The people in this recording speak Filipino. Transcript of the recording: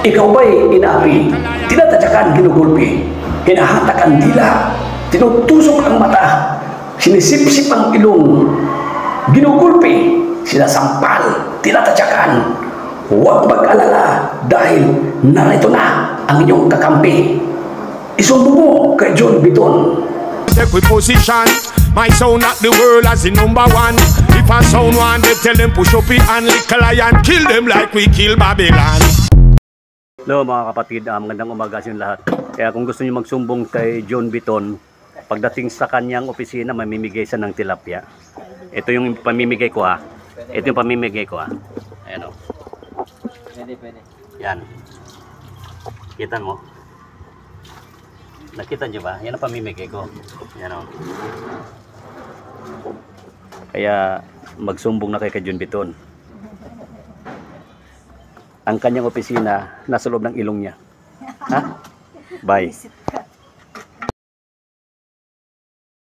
Ikaw ba'y inaapi, tinatadyakan, ginugulpi, hinahatak ang dila, tinutusok ang mata, sinisipsip ang ilong, ginugulpi, sinasampal, tinatadyakan. Huwag mag-alala dahil narito na ang inyong kakampi. Isumbong mo kay John Biton. Take with position, my sound at the world as the number one. If a sound one, they tell them push up it and lick a lion, kill them like we kill Babylon. Hello mga kapatid, magandang umaga sa inyo lahat. Kaya kung gusto niyo magsumbong kay John Biton, pagdating sa kanyang opisina, mamimigay siya ng tilapia. Ito yung pamimigay ko ha. Ito yung pamimigay ko ha. Ayan o. Pwede. Yan. Kita mo? Nakita niyo ba? Yan ang pamimigay ko. Yan o. Kaya magsumbong na kay John Biton. Ang kanyang opisina nasa loob ng ilong niya. Ha? Bye.